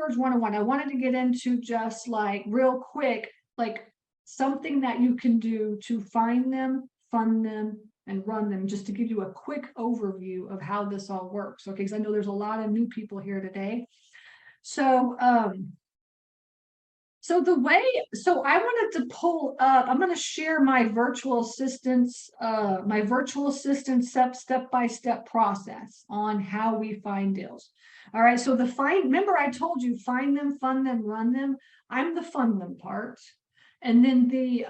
Storage 101. I wanted to get into just like real quick, like something that you can do to find them, fund them, and run them, just to give you a quick overview of how this all works. Okay, because I know there's a lot of new people here today. So so I wanted to pull up, I'm going to share my virtual assistance, step-by-step process on how we find deals. All right, so remember I told you, find them, fund them, run them. I'm the fund them part. And then the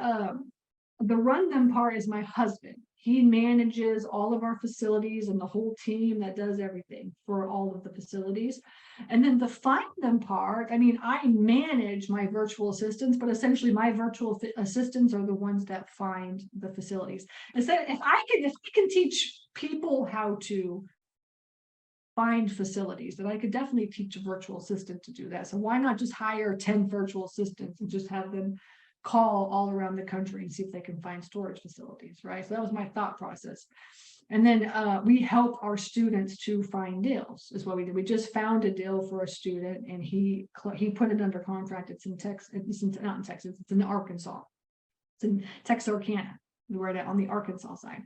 run them part is my husband. He manages all of our facilities and the whole team that does everything for all of the facilities. And then the find them part, I mean, I manage my virtual assistants, but essentially my virtual assistants are the ones that find the facilities. And so if I can teach people how to find facilities, then I could definitely teach a virtual assistant to do that. So why not just hire 10 virtual assistants and just have them call all around the country and see if they can find storage facilities, right? So that was my thought process. And then we help our students to find deals is what we did. We just found a deal for a student and he put it under contract. It's in Texas, not in Texas, it's in Arkansas. It's in Texarkana, we're on the Arkansas side.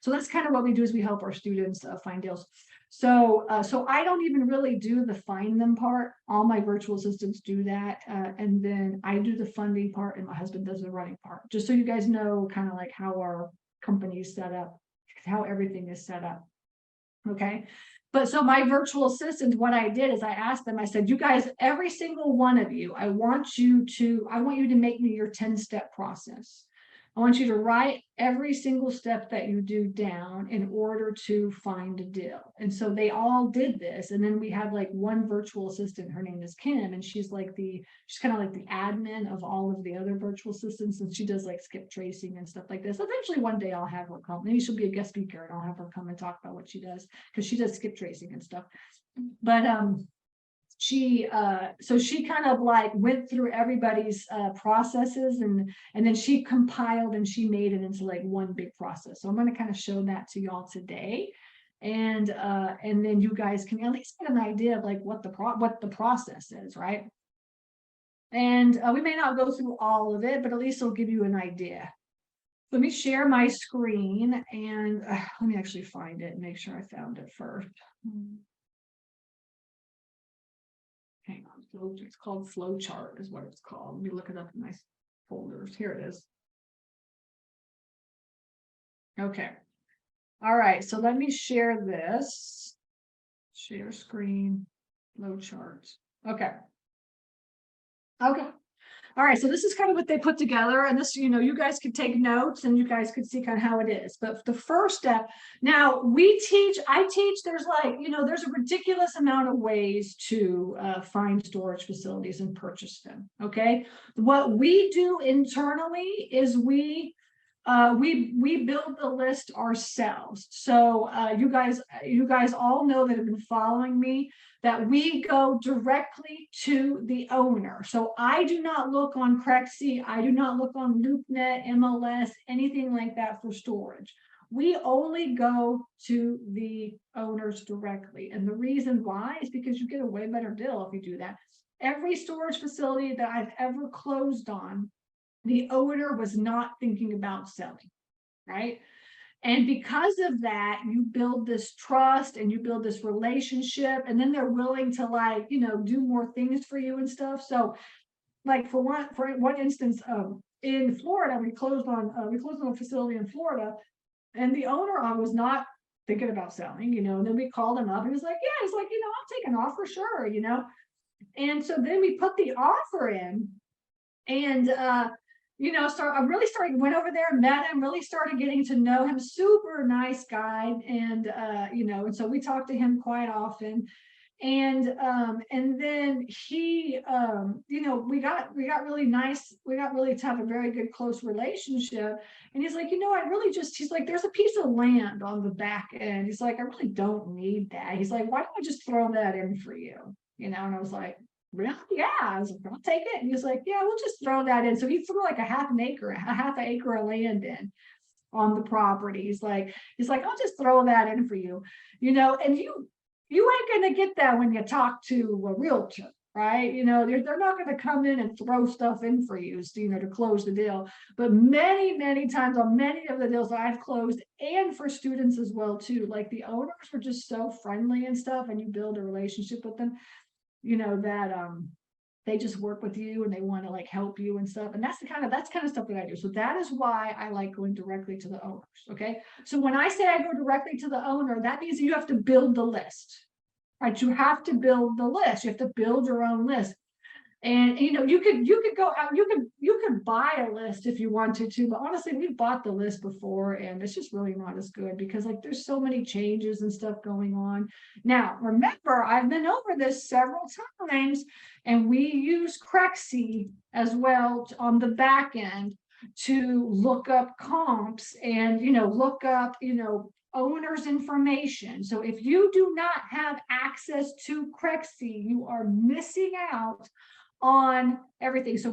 So that's kind of what we do, is we help our students find deals. So I don't even really do the find them part. All my virtual assistants do that. And then I do the funding part and my husband does the running part, just so you guys know kind of like how our company is set up, how everything is set up. Okay. But so my virtual assistant, what I did is I asked them, I said, you guys, every single one of you, I want you to make me your 10-step process. I want you to write every single step that you do down in order to find a deal. And so they all did this. And then we have like one virtual assistant, her name is Kim, and she's kind of like the admin of all of the other virtual assistants. And she does like skip tracing and stuff like this. Eventually one day I'll have her come. Maybe she'll be a guest speaker and I'll have her come and talk about what she does, because she does skip tracing and stuff. But so she kind of like went through everybody's processes and then she compiled and she made it into like one big process. So I'm going to kind of show that to y'all today, and then you guys can at least get an idea of like what the process is, right? And we may not go through all of it, but at least it'll give you an idea. Let me share my screen and let me actually find it and make sure I found it first. Hang on, it's called flowchart is what it's called. Let me look it up in my folders. Here it is. Okay. All right, so let me share this. Share screen, flowchart. Okay. Okay. All right, so this is kind of what they put together, and this, you guys could take notes and you guys could see kind of how it is. But the first step, now I teach, there's there's a ridiculous amount of ways to find storage facilities and purchase them. Okay, what we do internally is we build the list ourselves. So you guys all know that have been following me that we go directly to the owner. So I do not look on Crexy, I do not look on LoopNet, MLS, anything like that for storage. We only go to the owners directly. And the reason why is because you get a way better deal if you do that. Every storage facility that I've ever closed on, the owner was not thinking about selling, right? And because of that, you build this trust and you build this relationship, and then they're willing to do more things for you and stuff. So like for one instance, in Florida, we closed on a facility in Florida, and the owner was not thinking about selling, and then we called him up and he was like, yeah, he's like, I'll take an offer, sure, and so then we put the offer in, and I really went over there, met him, really started getting to know him, super nice guy. And, and so we talked to him quite often. And then he, we got really nice. We got really to have a very good, close relationship. And he's like, he's like, there's a piece of land on the back end. He's like, I really don't need that. He's like, why don't I just throw that in for you? And I was like, really? Yeah. I was like, I'll take it. And he's like, yeah, we'll just throw that in. So he threw like a half an acre of land in on the property. He's like, I'll just throw that in for you, and you ain't gonna get that when you talk to a realtor. right? They're not going to come in and throw stuff in for you, so, to close the deal. But many times on many of the deals that I've closed, and for students as well too, like the owners were just so friendly and stuff, and you build a relationship with them, that they just work with you and they want to like help you and stuff. And that's kind of stuff that I do. So that is why I like going directly to the owners. Okay. So when I say I go directly to the owner, that means you have to build the list, right? You have to build the list. You have to build your own list. And you could go out, you could buy a list if you wanted to, but honestly, we've bought the list before and it's just really not as good because like there's so many changes and stuff going on. Now, remember, I've been over this several times, and we use Crexy as well on the back end to look up comps and look up owner's information. So if you do not have access to Crexy, you are missing out on everything. So